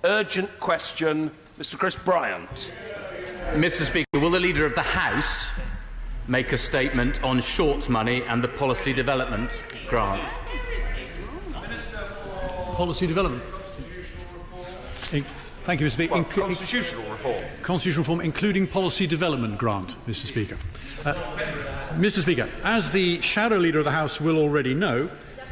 Urgent question, Mr. Chris Bryant. Mr. Speaker, will the Leader of the House make a statement on short money and the policy development grant? Policy development. Thank you, Mr. Speaker. Well, constitutional reform. Constitutional reform, including policy development grant, Mr. Speaker. Mr. Speaker, as the Shadow Leader of the House will already know,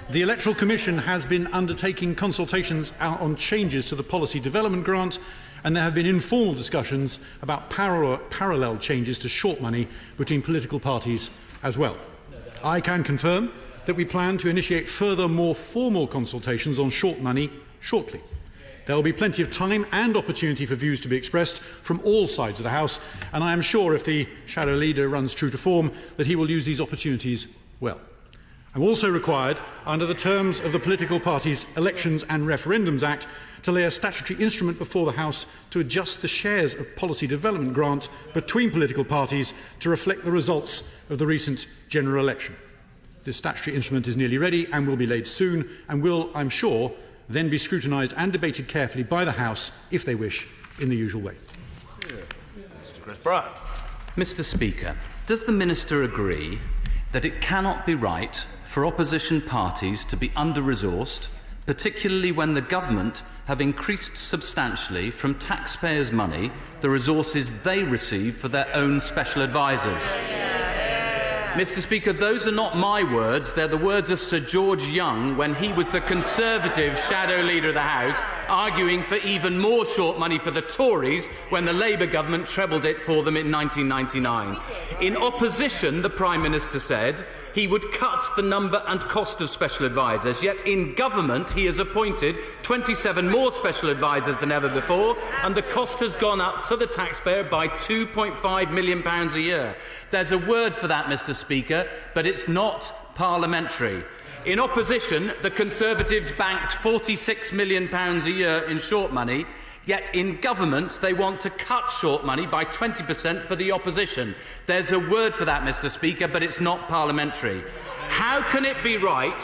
the Electoral Commission has been undertaking consultations on changes to the policy development grant, and there have been informal discussions about parallel changes to short money between political parties as well. I can confirm that we plan to initiate further, more formal consultations on short money shortly. There will be plenty of time and opportunity for views to be expressed from all sides of the House, and I am sure if the Shadow Leader runs true to form that he will use these opportunities well. I am also required, under the terms of the Political Parties Elections and Referendums Act, to lay a statutory instrument before the House to adjust the shares of policy development grant between political parties to reflect the results of the recent general election. This statutory instrument is nearly ready and will be laid soon, and will, I am sure, then be scrutinised and debated carefully by the House, if they wish, in the usual way. Mr. Chris Bryant. Mr. Speaker, does the Minister agree that it cannot be right for opposition parties to be under-resourced, particularly when the government have increased substantially from taxpayers' money the resources they receive for their own special advisers? Mr. Speaker, those are not my words, they're the words of Sir George Young when he was the Conservative Shadow Leader of the House, arguing for even more short money for the Tories when the Labour government trebled it for them in 1999. In opposition, the Prime Minister said he would cut the number and cost of special advisers, yet in government he has appointed 27 more special advisers than ever before, and the cost has gone up to the taxpayer by £2.5 million a year. There's a word for that, Mr. Speaker, but it's not parliamentary. In opposition, the Conservatives banked £46 million a year in short money, yet in government they want to cut short money by 20% for the opposition. There's a word for that, Mr. Speaker, but it's not parliamentary. How can it be right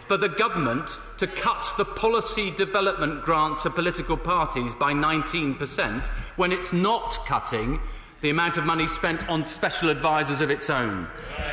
for the government to cut the policy development grant to political parties by 19% when it's not cutting the amount of money spent on special advisers of its own?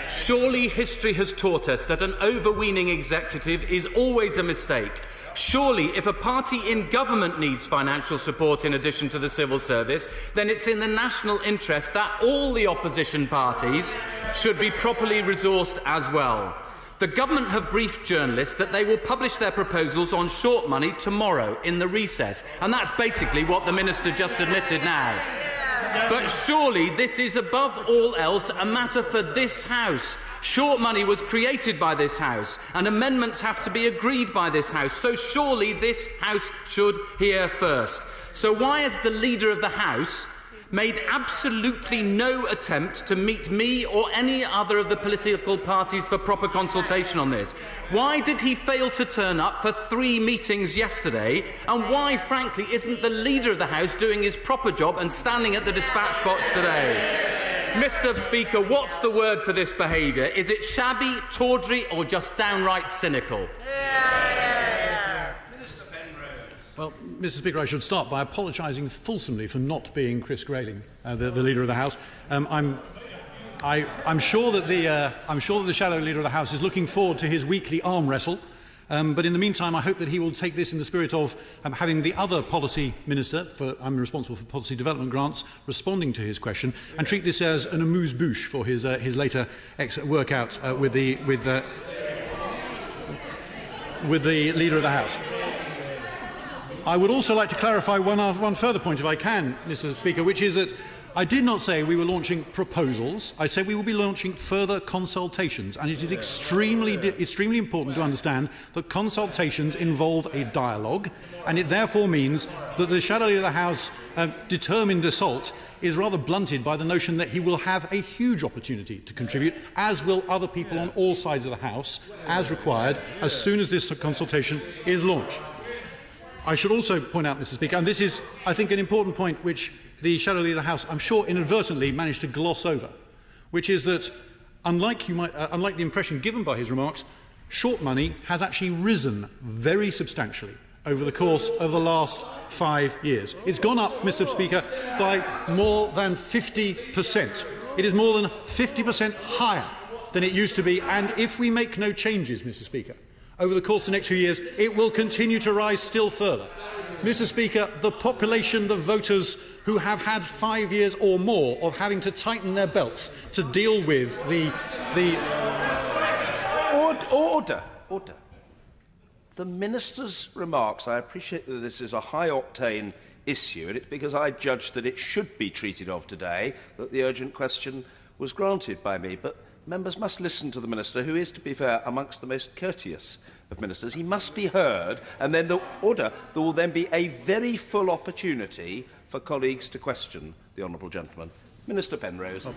Surely history has taught us that an overweening executive is always a mistake. Surely, if a party in government needs financial support in addition to the civil service, then it's in the national interest that all the opposition parties should be properly resourced as well. The government have briefed journalists that they will publish their proposals on short money tomorrow in the recess, and that's basically what the Minister just admitted now. But surely this is above all else a matter for this House. Short money was created by this House, and amendments have to be agreed by this House, so surely this House should hear first. So why has the Leader of the House made absolutely no attempt to meet me or any other of the political parties for proper consultation on this? Why did he fail to turn up for 3 meetings yesterday? And why, frankly, isn't the Leader of the House doing his proper job and standing at the dispatch box today? Mr. Speaker, what's the word for this behaviour? Is it shabby, tawdry, or just downright cynical? Well, Mr. Speaker, I should start by apologising fulsomely for not being Chris Grayling, the Leader of the House. I'm sure that the Shadow Leader of the House is looking forward to his weekly arm wrestle. But in the meantime, I hope that he will take this in the spirit of having the other policy minister, I'm responsible for policy development grants, responding to his question, and treat this as an amuse-bouche for his later workout with the Leader of the House. I would also like to clarify one further point, if I can, Mr. Speaker, which is that I did not say we were launching proposals. I said we will be launching further consultations, and it is extremely important to understand that consultations involve a dialogue, and it therefore means that the Shadow Leader of the House determined assault is rather blunted by the notion that he will have a huge opportunity to contribute, as will other people on all sides of the House, as required, as soon as this consultation is launched. I should also point out, Mr. Speaker, and this is, I think, an important point which the Shadow Leader of the House, I'm sure, inadvertently managed to gloss over, which is that, unlike the impression given by his remarks, short money has actually risen very substantially over the course of the last 5 years. It's gone up, Mr. Speaker, by more than 50%. It is more than 50% higher than it used to be, and if we make no changes, Mr. Speaker, over the course of the next few years, it will continue to rise still further. Mr. Speaker, the population, the voters who have had 5 years or more of having to tighten their belts to deal with the Order. The Minister's remarks, I appreciate that this is a high-octane issue, and it's because I judged that it should be treated of today that the urgent question was granted by me. But members must listen to the Minister, who is, to be fair, amongst the most courteous of ministers. He must be heard, and then there will then be a very full opportunity for colleagues to question the honourable gentleman. Minister Penrose.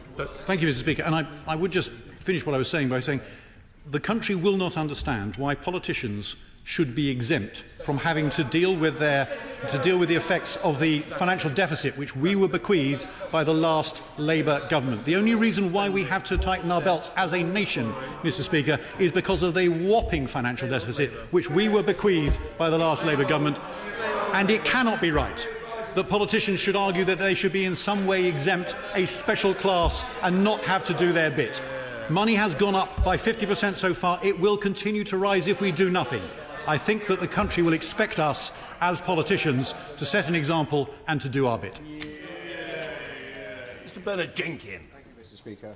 Thank you, Mr. Speaker. And I would just finish what I was saying by saying the country will not understand why politicians should be exempt from having to deal with the effects of the financial deficit which we were bequeathed by the last Labour government. The only reason why we have to tighten our belts as a nation, Mr. Speaker, is because of the whopping financial deficit which we were bequeathed by the last Labour government. And it cannot be right that politicians should argue that they should be in some way exempt, a special class, and not have to do their bit. Money has gone up by 50% so far. It will continue to rise if we do nothing. I think that the country will expect us, as politicians, to set an example and to do our bit. Mr. Bernard Jenkins. Thank you, Mr. Speaker.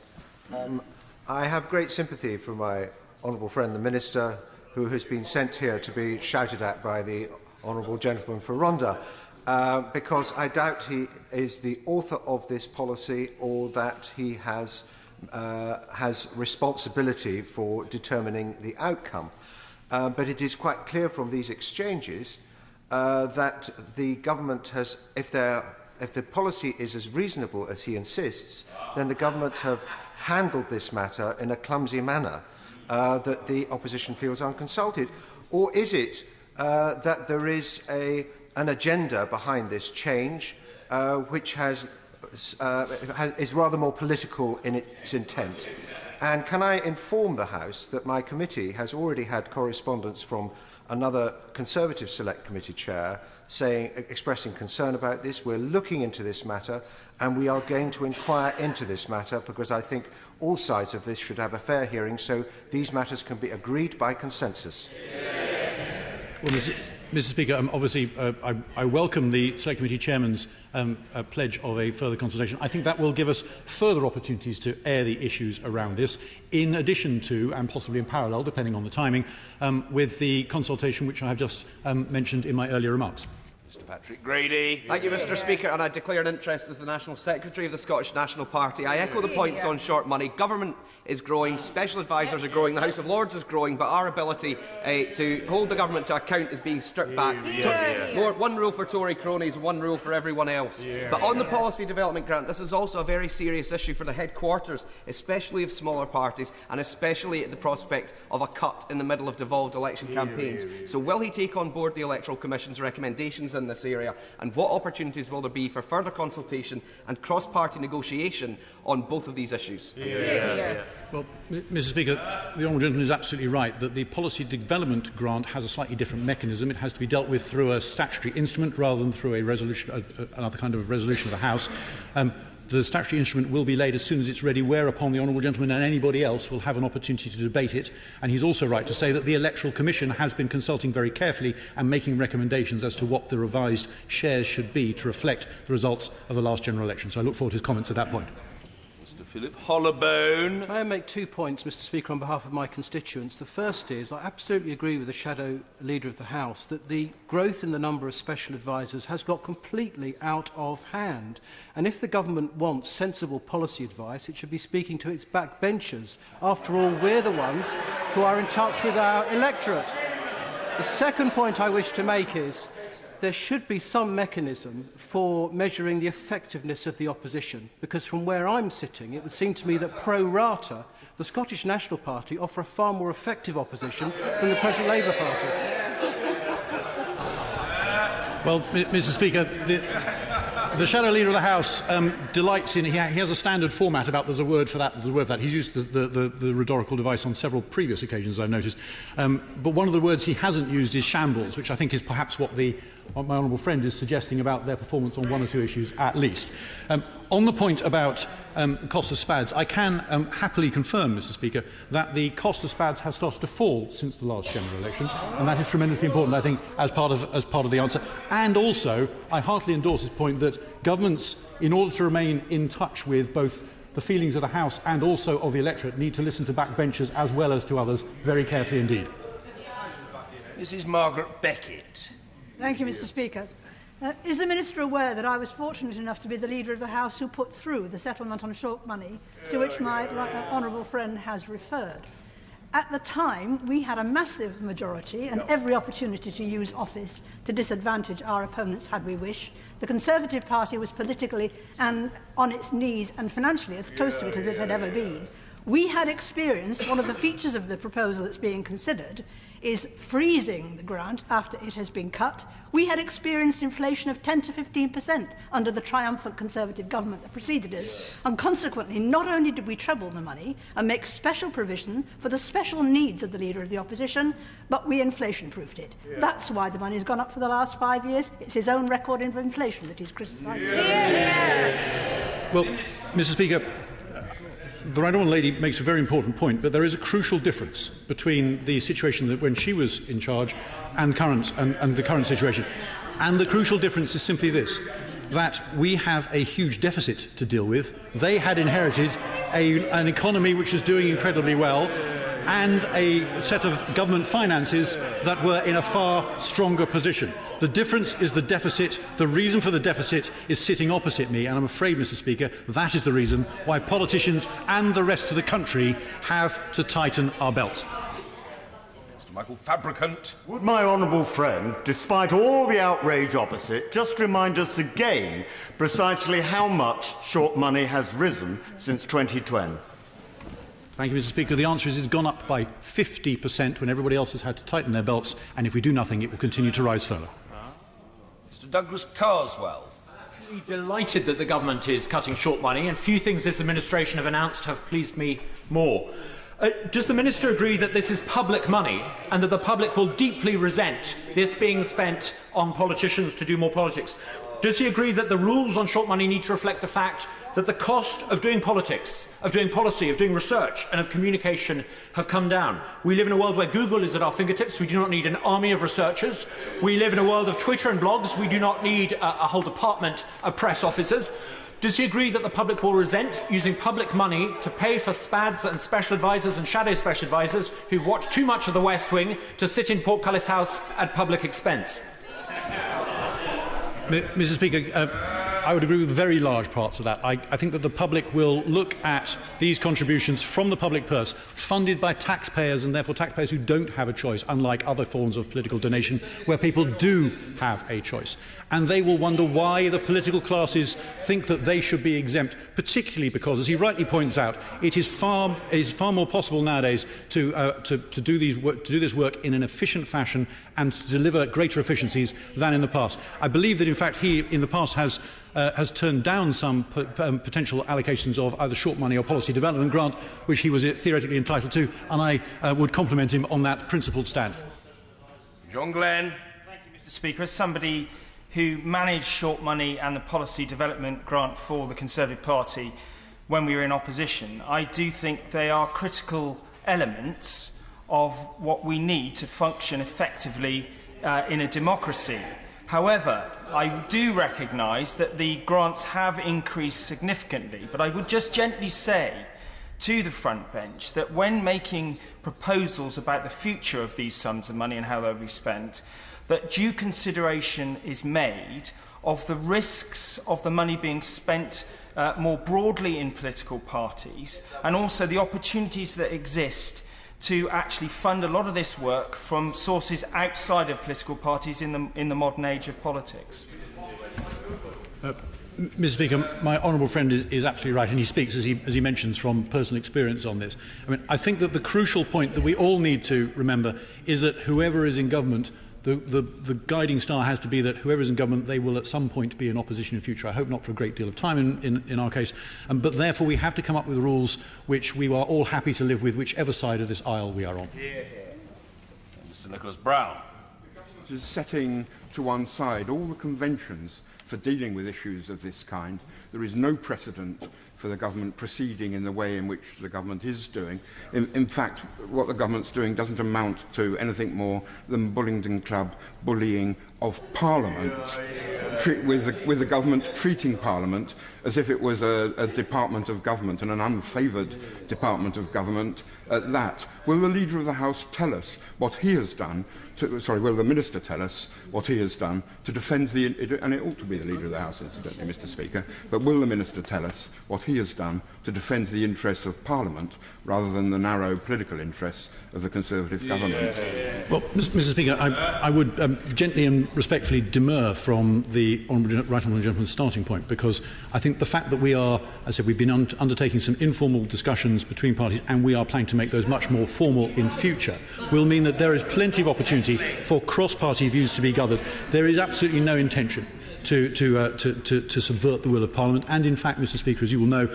I have great sympathy for my honourable friend, the Minister, who has been sent here to be shouted at by the honourable gentleman for Rhondda, because I doubt he is the author of this policy or that he has responsibility for determining the outcome. But it is quite clear from these exchanges that the government has, if the policy is as reasonable as he insists, then the government have handled this matter in a clumsy manner that the opposition feels unconsulted. Or is it that there is an agenda behind this change which is rather more political in its intent? And can I inform the House that my committee has already had correspondence from another Conservative Select Committee chair expressing concern about this. We're looking into this matter and we are going to inquire into this matter because I think all sides of this should have a fair hearing so these matters can be agreed by consensus. Well, Mr. Speaker, obviously I welcome the Select Committee Chairman's pledge of a further consultation. I think that will give us further opportunities to air the issues around this, in addition to, and possibly in parallel, depending on the timing, with the consultation which I have just mentioned in my earlier remarks. Mr. Patrick Grady. Thank you, Mr. Speaker, and I declare an interest as the National Secretary of the Scottish National Party. I echo the points on short money. Government is growing, special advisers are growing, the House of Lords is growing, but our ability to hold the government to account is being stripped back. One rule for Tory cronies, one rule for everyone else. But on the policy development grant, this is also a very serious issue for the headquarters, especially of smaller parties, and especially at the prospect of a cut in the middle of devolved election campaigns. So will he take on board the Electoral Commission's recommendations in this area, and what opportunities will there be for further consultation and cross-party negotiation on both of these issues? Well, Mr. Speaker, the honourable gentleman is absolutely right that the policy development grant has a slightly different mechanism. It has to be dealt with through a statutory instrument rather than through a resolution, another kind of resolution of the House. The statutory instrument will be laid as soon as it's ready, whereupon the honourable gentleman and anybody else will have an opportunity to debate it. And he's also right to say that the Electoral Commission has been consulting very carefully and making recommendations as to what the revised shares should be to reflect the results of the last general election. So I look forward to his comments at that point. Mr. Philip Hollowbone. May I make 2 points, Mr. Speaker, on behalf of my constituents? The first is, I absolutely agree with the Shadow Leader of the House that the growth in the number of special advisers has got completely out of hand. And if the government wants sensible policy advice, it should be speaking to its backbenchers. After all, we're the ones who are in touch with our electorate. The second point I wish to make is there should be some mechanism for measuring the effectiveness of the opposition, because from where I'm sitting, it would seem to me that pro rata, the Scottish National Party offer a far more effective opposition than the present Labour Party. Well, Mr. Speaker, The Shadow Leader of the House delights in... He has a standard format about there's a word for that, there's a word for that. He's used the rhetorical device on several previous occasions, I've noticed. But one of the words he hasn't used is shambles, which I think is perhaps what my honourable friend is suggesting about their performance on one or two issues at least. On the point about the cost of SPADs, I can happily confirm, Mr. Speaker, that the cost of SPADs has started to fall since the last general election, and that is tremendously important, I think, as part of the answer. And also, I heartily endorse his point that governments, in order to remain in touch with both the feelings of the House and also of the electorate, need to listen to backbenchers as well as to others very carefully indeed. Mrs. Margaret Beckett. Thank you, Mr. Speaker. Is the Minister aware that I was fortunate enough to be the Leader of the House who put through the settlement on short money to which my honourable friend has referred? At the time, we had a massive majority and every opportunity to use office to disadvantage our opponents had we wished. The Conservative Party was politically and on its knees and financially as close to it as it had ever been. We had experienced one of the features of the proposal that's being considered is freezing the grant after it has been cut. We had experienced inflation of 10 to 15% under the triumphant Conservative government that preceded us. And consequently, not only did we treble the money and make special provision for the special needs of the Leader of the Opposition, but we inflation-proofed it. That's why the money has gone up for the last 5 years. It's his own record of inflation that he's criticising. Well, Mr. Speaker, the right honourable lady makes a very important point, but there is a crucial difference between the situation that when she was in charge and the current situation. And the crucial difference is simply this, that we have a huge deficit to deal with. They had inherited an economy which is doing incredibly well and a set of government finances that were in a far stronger position. The difference is the deficit. The reason for the deficit is sitting opposite me, and I'm afraid, Mr. Speaker, that is the reason why politicians and the rest of the country have to tighten our belts. Mr. Michael Fabricant. Would my honourable friend, despite all the outrage opposite, just remind us again precisely how much short money has risen since 2010? Thank you, Mr. Speaker. The answer is it's gone up by 50% when everybody else has had to tighten their belts, and if we do nothing, it will continue to rise further. Mr. Douglas Carswell. I'm delighted that the government is cutting short money, and few things this administration have announced have pleased me more. Does the Minister agree that this is public money and that the public will deeply resent this being spent on politicians to do more politics? Does he agree that the rules on short money need to reflect the fact that the cost of doing politics, of doing policy, of doing research and of communication have come down? We live in a world where Google is at our fingertips. We do not need an army of researchers. We live in a world of Twitter and blogs. We do not need a whole department of press officers. Does he agree that the public will resent using public money to pay for SPADs and special advisers and shadow special advisers who've watched too much of the West Wing to sit in Portcullis House at public expense? Mr. Speaker, I would agree with very large parts of that. I think that the public will look at these contributions from the public purse, funded by taxpayers and therefore taxpayers who don't have a choice, unlike other forms of political donation where people do have a choice. And they will wonder why the political classes think that they should be exempt, particularly because, as he rightly points out, it is far more possible nowadays to do this work in an efficient fashion and to deliver greater efficiencies than in the past. I believe that, in fact, he, in the past, has turned down some potential allocations of either short money or policy development grant, which he was theoretically entitled to, and I would compliment him on that principled stand. John Glenn. Thank you, Mr. Speaker. As somebody who managed short money and the policy development grant for the Conservative Party when we were in opposition, I do think they are critical elements of what we need to function effectively in a democracy. However, I do recognise that the grants have increased significantly, but I would just gently say to the front bench that when making proposals about the future of these sums of money and how they'll be spent, that due consideration is made of the risks of the money being spent more broadly in political parties, and also the opportunities that exist to actually fund a lot of this work from sources outside of political parties in the modern age of politics. Mr. Speaker, my honourable friend is absolutely right, and he speaks, as he mentions, from personal experience on this. I think that the crucial point that we all need to remember is that whoever is in government the guiding star has to be that whoever is in government, they will at some point be in opposition in future. I hope not for a great deal of time in our case. But therefore we have to come up with rules which we are all happy to live with, whichever side of this aisle we are on. Mr. Nicholas Brown. Is setting to one side all the conventions for dealing with issues of this kind. There is no precedent for the government proceeding in the way in which the government is doing. In fact, what the government's doing doesn't amount to anything more than Bullingdon Club bullying of Parliament, with the government treating Parliament as if it was a department of government and an unfavoured department of government at that. Will the Leader of the House tell us what he has done will the Minister tell us what he has done to defend and it ought to be the Leader of the House, incidentally, Mr. Speaker, but will the Minister tell us what he has done to defend the interests of Parliament rather than the narrow political interests of the Conservative government? Well, Mr. Speaker, I would gently and respectfully demur from the right honourable gentleman's starting point, because I think the fact that we are, as I said, we've been undertaking some informal discussions between parties, and we are planning to make those much more formal in future, will mean that there is plenty of opportunity for cross-party views to be gathered. There is absolutely no intention to subvert the will of Parliament, and in fact, Mr. Speaker, as you will know,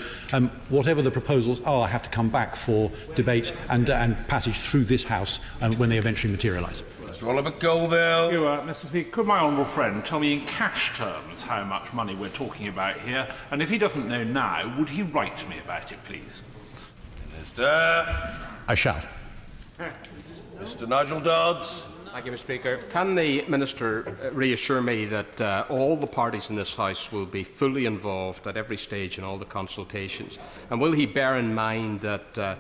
whatever the proposals are have to come back for debate and passage through this House when they eventually materialise. Mr. Oliver Colville. Mr. Speaker, could my honourable friend tell me in cash terms how much money we're talking about here? And if he doesn't know now, would he write to me about it, please? Minister. I shall. Mr. Nigel Dodds. Thank you, Mr. Speaker. Can the Minister reassure me that all the parties in this House will be fully involved at every stage in all the consultations? And will he bear in mind that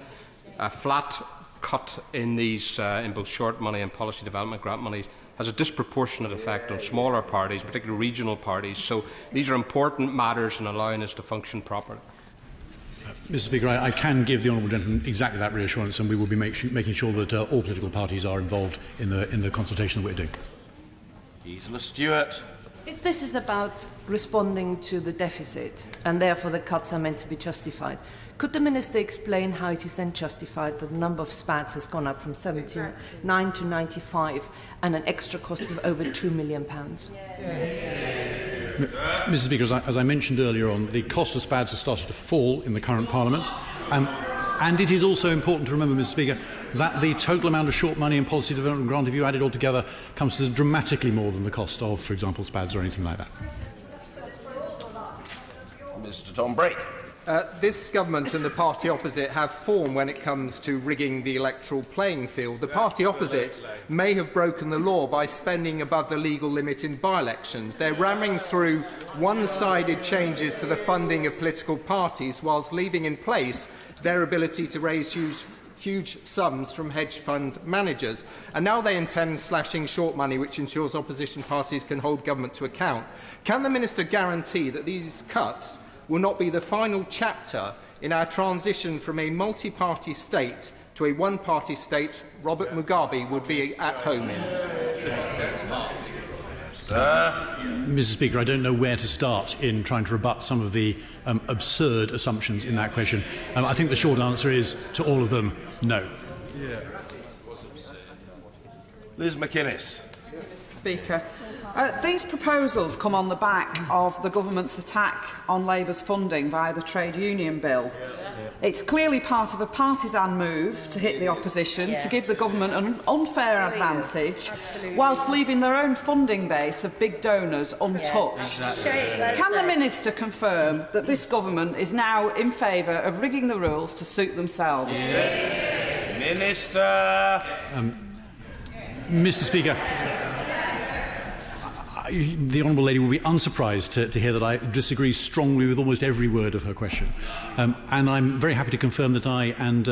a flat cut in these, in both short money and policy development grant money, has a disproportionate effect on smaller parties, particularly regional parties? So these are important matters in allowing us to function properly. Mr. Speaker, I can give the honourable gentleman exactly that reassurance, and we will be making sure that all political parties are involved in the consultation that we're doing. Gisela Stewart. If this is about responding to the deficit, and therefore the cuts are meant to be justified, could the Minister explain how it is then justified that the number of SPADs has gone up from 79 to 95 and an extra cost of over £2 million? Mr. Speaker, as I mentioned earlier on, the cost of SPADs has started to fall in the current Parliament. And it is also important to remember, Mr. Speaker, that the total amount of short money and policy development grant, if you add it all together, comes to dramatically more than the cost of, for example, SPADs or anything like that. Mr. Tom Brake. This government and the party opposite have form when it comes to rigging the electoral playing field. The party opposite may have broken the law by spending above the legal limit in by-elections. They're ramming through one-sided changes to the funding of political parties whilst leaving in place their ability to raise huge sums from hedge fund managers. And now they intend slashing short money, which ensures opposition parties can hold government to account. Can the Minister guarantee that these cuts will not be the final chapter in our transition from a multi-party state to a one-party state Robert Mugabe would be at home in? Mr. Speaker, I don't know where to start in trying to rebut some of the absurd assumptions in that question. I think the short answer is, to all of them, no. Liz McInnes. Speaker, these proposals come on the back of the government's attack on Labour's funding via the trade union bill. It's clearly part of a partisan move to hit the opposition, to give the government an unfair advantage, whilst leaving their own funding base of big donors untouched. Can the Minister confirm that this government is now in favour of rigging the rules to suit themselves? Minister. Mr. Speaker, the honourable lady will be unsurprised to hear that I disagree strongly with almost every word of her question. And I'm very happy to confirm that I and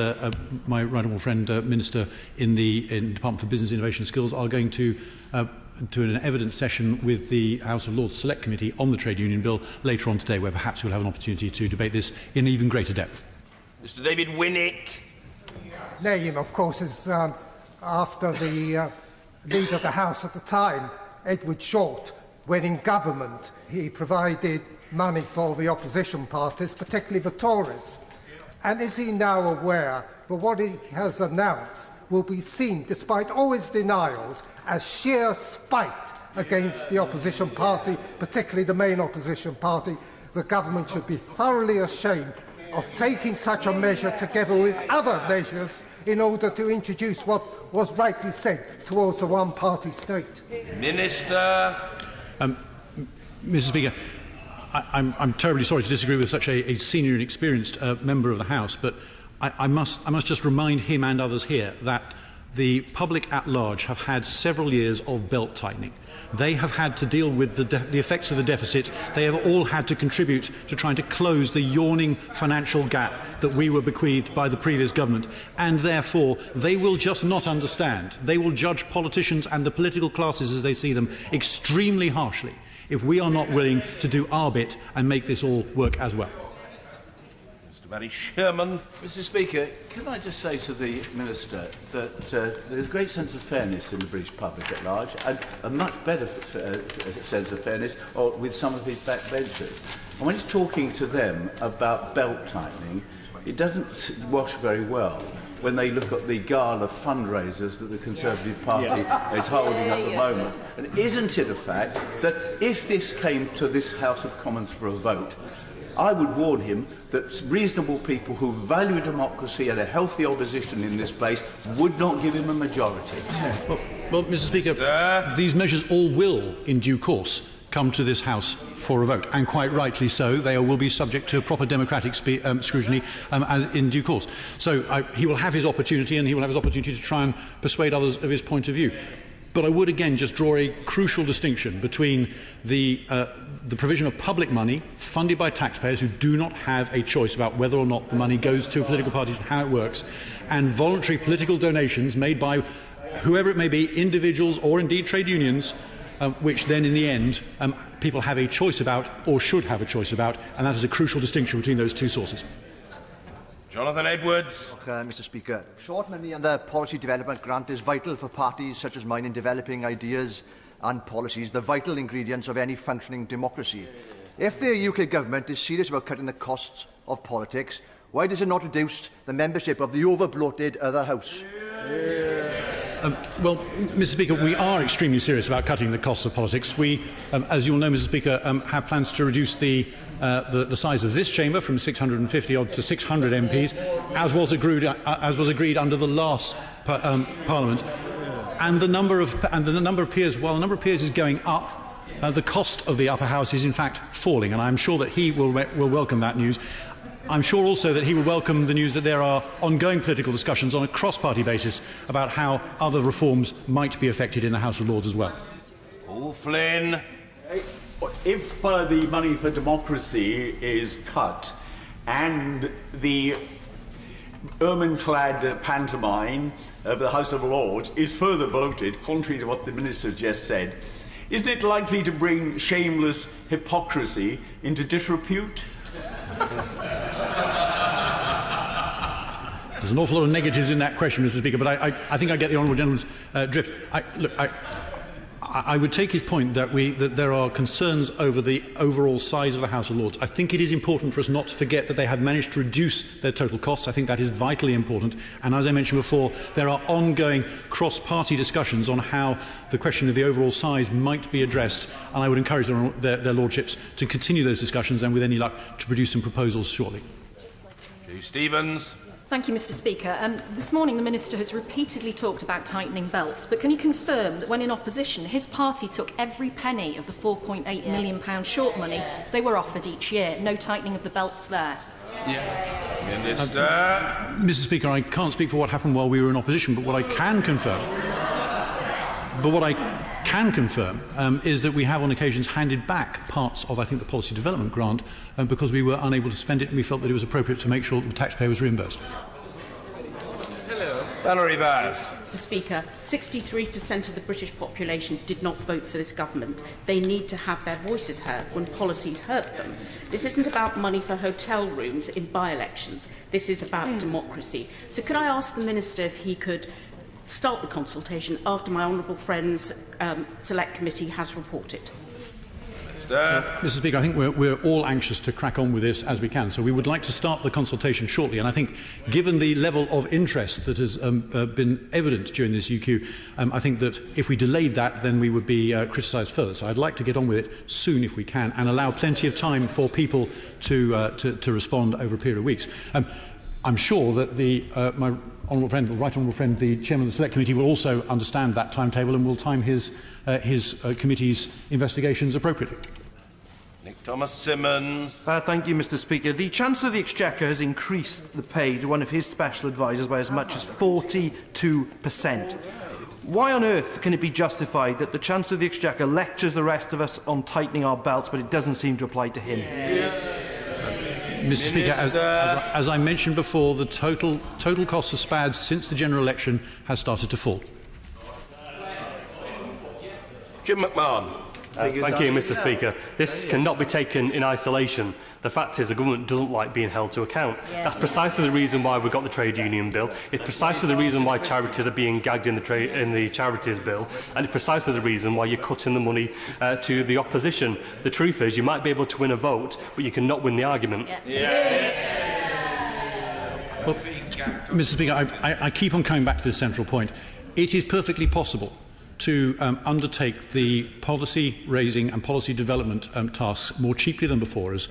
my right honourable friend, Minister in the Department for Business Innovation Skills, are going to an evidence session with the House of Lords Select Committee on the Trade Union Bill later on today, where perhaps we'll have an opportunity to debate this in even greater depth. Mr. David Winnick. Name, of course, is after the Leader of the House at the time, Edward Short, when in government he provided money for the opposition parties, particularly the Tories. And is he now aware that what he has announced will be seen, despite all his denials, as sheer spite against the opposition party, particularly the main opposition party. The government should be thoroughly ashamed of taking such a measure together with other measures in order to introduce what was rightly said towards a one-party state. Minister. Mr. Speaker, I'm terribly sorry to disagree with such a senior and experienced member of the House, but I must just remind him and others here that the public at large have had several years of belt tightening. They have had to deal with the effects of the deficit. They have all had to contribute to trying to close the yawning financial gap that we were bequeathed by the previous government, and therefore they will just not understand. They will judge politicians and the political classes as they see them extremely harshly if we are not willing to do our bit and make this all work as well. Mr. Barry Sherman. Mr. Speaker, can I just say to the Minister that there's a great sense of fairness in the British public at large, and a much better sense of fairness with some of his backbenchers. And when he's talking to them about belt tightening, it doesn't wash very well when they look at the gala of fundraisers that the Conservative Party is holding at the moment. And isn't it a fact that if this came to this House of Commons for a vote, I would warn him that reasonable people who value democracy and a healthy opposition in this place would not give him a majority. Well, Mr. Speaker, these measures all will, in due course, come to this House for a vote, and quite rightly so. They will be subject to proper democratic scrutiny in due course. So he will have his opportunity, and he will have his opportunity to try and persuade others of his point of view. But I would again just draw a crucial distinction between the provision of public money funded by taxpayers who do not have a choice about whether or not the money goes to political parties and how it works, and voluntary political donations made by whoever it may be, individuals or indeed trade unions, which then in the end people have a choice about or should have a choice about, and that is a crucial distinction between those two sources. Jonathan Edwards. Mr. Speaker, short money and the policy development grant is vital for parties such as mine in developing ideas and policies, the vital ingredients of any functioning democracy. If the UK government is serious about cutting the costs of politics, why does it not reduce the membership of the over-bloated other House? Well, Mr. Speaker, we are extremely serious about cutting the costs of politics. We, as you will know, Mr. Speaker, have plans to reduce the size of this chamber from 650 odd to 600 MPs, as was agreed under the last Parliament. And the number of peers, while the number of peers is going up, the cost of the upper house is in fact falling, and I'm sure that he will welcome that news. I'm sure also that he will welcome the news that there are ongoing political discussions on a cross-party basis about how other reforms might be effected in the House of Lords as well. Paul Flynn. If the money for democracy is cut and the ermine-clad pantomime of the House of Lords is further bloated, contrary to what the Minister just said, isn't it likely to bring shameless hypocrisy into disrepute? There's an awful lot of negatives in that question, Mr. Speaker, but I think I get the honourable gentleman's drift. I would take his point that there are concerns over the overall size of the House of Lords. I think it is important for us not to forget that they have managed to reduce their total costs. I think that is vitally important. And as I mentioned before, there are ongoing cross-party discussions on how the question of the overall size might be addressed. And I would encourage their lordships to continue those discussions and, with any luck, to produce some proposals shortly. Hugh Stevens. Thank you, Mr. Speaker. This morning the Minister has repeatedly talked about tightening belts, but can you confirm that when in opposition his party took every penny of the £4.8 million short money they were offered each year? No tightening of the belts there. Minister. Mr. Speaker, I can't speak for what happened while we were in opposition, but what I can confirm is that we have on occasions handed back parts of, I think, the policy development grant because we were unable to spend it, and we felt that it was appropriate to make sure that the taxpayer was reimbursed. Valerie Vaz. Mr. Speaker, 63% of the British population did not vote for this government. They need to have their voices heard when policies hurt them. This isn't about money for hotel rooms in by-elections. This is about democracy. So could I ask the Minister if he could start the consultation after my honourable friend's select committee has reported? Mr. Speaker, I think we're all anxious to crack on with this as we can, so we would like to start the consultation shortly. And I think, given the level of interest that has been evident during this UQ, I think that if we delayed that, then we would be criticised further. So I'd like to get on with it soon if we can, and allow plenty of time for people to respond over a period of weeks. I'm sure that my honourable friend, the right honourable friend, the chairman of the Select Committee, will also understand that timetable and will time his committee's investigations appropriately. Nick Thomas-Symonds. Thank you, Mr. Speaker. The Chancellor of the Exchequer has increased the pay to one of his special advisers by as much as 42%. Why on earth can it be justified that the Chancellor of the Exchequer lectures the rest of us on tightening our belts, but it doesn't seem to apply to him? Mr. Speaker, as I mentioned before, the total cost of SPADs since the general election has started to fall. Jim McMahon. Thank you, Mr. Speaker. This cannot be taken in isolation. The fact is the government doesn't like being held to account. That's precisely the reason why we've got the trade union bill. It's precisely the reason why charities are being gagged in the charities bill, and it's precisely the reason why you're cutting the money to the opposition. The truth is, you might be able to win a vote, but you cannot win the argument. Well, Mr. Speaker, I keep on coming back to this central point. It is perfectly possible to undertake the policy raising and policy development tasks more cheaply than before, as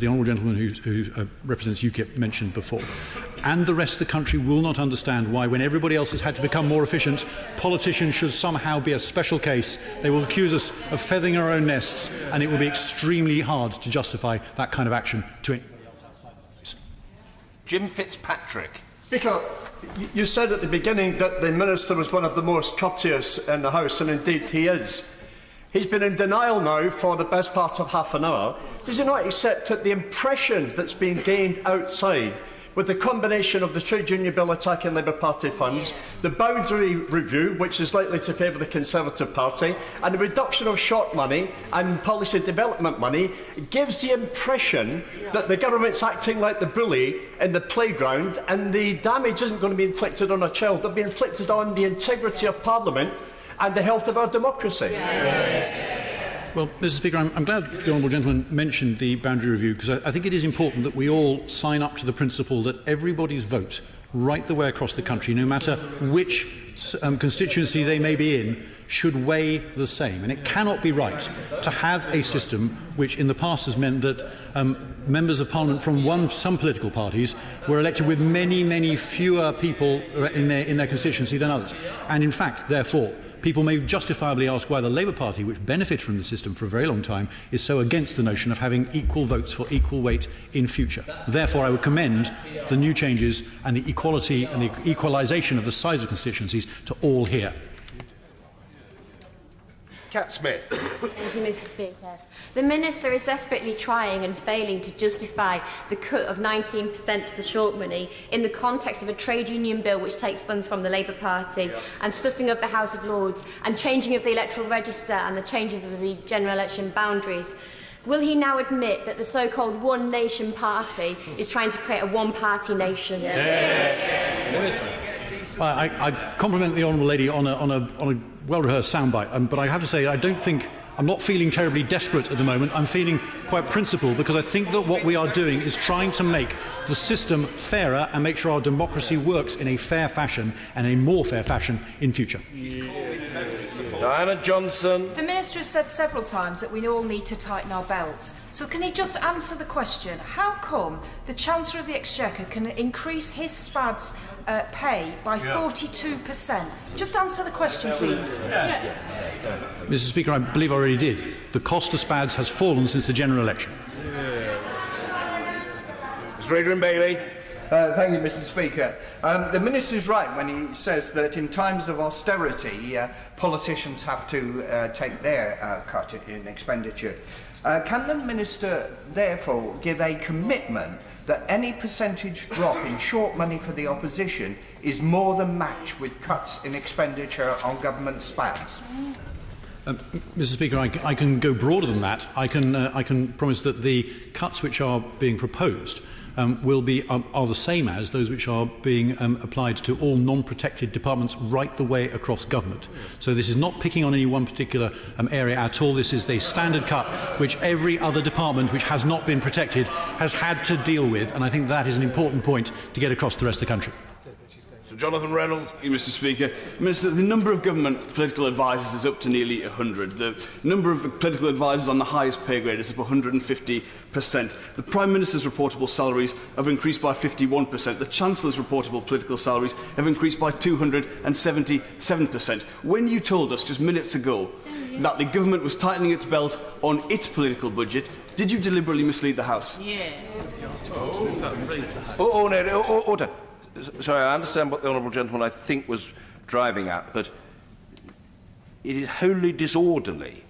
the honourable gentleman who represents UKIP mentioned before. And the rest of the country will not understand why, when everybody else has had to become more efficient, politicians should somehow be a special case. They will accuse us of feathering our own nests, and it will be extremely hard to justify that kind of action to anybody else outside this place. Jim Fitzpatrick. Speaker, you said at the beginning that the Minister was one of the most courteous in the House, and indeed he is. He's been in denial now for the best part of half an hour. Does he not accept that the impression that's being gained outside, with the combination of the Trade Union Bill attacking Labour Party funds, the boundary review, which is likely to favour the Conservative Party, and the reduction of short money and policy development money, gives the impression that the government's acting like the bully in the playground, and the damage isn't going to be inflicted on a child, it'll be inflicted on the integrity of Parliament and the health of our democracy? Well, Mr. Speaker, I'm glad the honourable gentleman mentioned the boundary review, because I think it is important that we all sign up to the principle that everybody's vote, right the way across the country, no matter which constituency they may be in, should weigh the same. And it cannot be right to have a system which in the past has meant that members of Parliament from some political parties were elected with many, many fewer people in their constituency than others. And in fact, therefore, people may justifiably ask why the Labour Party, which benefited from the system for a very long time, is so against the notion of having equal votes for equal weight in future. Therefore, I would commend the new changes and the equality and the equalisation of the size of constituencies to all here. Cat Smith. Thank you, Mr. Speaker. The Minister is desperately trying and failing to justify the cut of 19% to the short money in the context of a trade union bill which takes funds from the Labour Party and stuffing of the House of Lords and changing of the electoral register and the changes of the general election boundaries. Will he now admit that the so-called One Nation Party is trying to create a one-party nation? I compliment the honourable lady on a well-rehearsed soundbite, but I have to say I'm not feeling terribly desperate at the moment. I'm feeling quite principled, because I think that what we are doing is trying to make the system fairer and make sure our democracy works in a fair fashion and a more fair fashion in future. Diana Johnson. The Minister has said several times that we all need to tighten our belts. So can he just answer the question, how come the Chancellor of the Exchequer can increase his SPAD's pay by 42%? Just answer the question, please. Mr. Speaker, I believe I already did. The cost of SPADs has fallen since the general election. Mr. Adrian Bailey. Thank you, Mr. Speaker. The Minister is right when he says that in times of austerity, politicians have to take their cut in expenditure. Can the Minister therefore give a commitment that any percentage drop in short money for the opposition is more than matched with cuts in expenditure on government SPADs? Mr. Speaker, I can go broader than that. I can promise that the cuts which are being proposed are the same as those which are being applied to all non-protected departments right the way across government. So this is not picking on any one particular area at all. This is the standard cut which every other department which has not been protected has had to deal with, and I think that is an important point to get across to the rest of the country. Sir Jonathan Reynolds. Thank you, Mr. Speaker. Minister, the number of government political advisers is up to nearly 100. The number of political advisers on the highest pay grade is up 150%. The Prime Minister's reportable salaries have increased by 51%. The Chancellor's reportable political salaries have increased by 277%. When you told us just minutes ago that the government was tightening its belt on its political budget, did you deliberately mislead the House? Yeah. Order. Sorry, I understand what the honourable gentleman, I think, was driving at, but it is wholly disorderly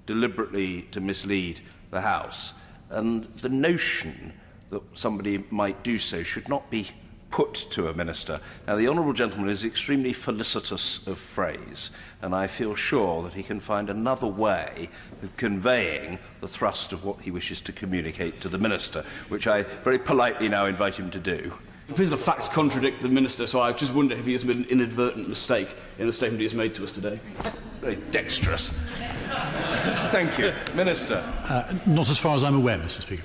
deliberately to mislead the House, and the notion that somebody might do so should not be put to a minister. Now, the honourable gentleman is extremely felicitous of phrase, and I feel sure that he can find another way of conveying the thrust of what he wishes to communicate to the minister, which I very politely now invite him to do. It appears the facts contradict the Minister, so I just wonder if he has made an inadvertent mistake in the statement he has made to us today. Very dexterous. Thank you. Minister. Not as far as I'm aware, Mr. Speaker.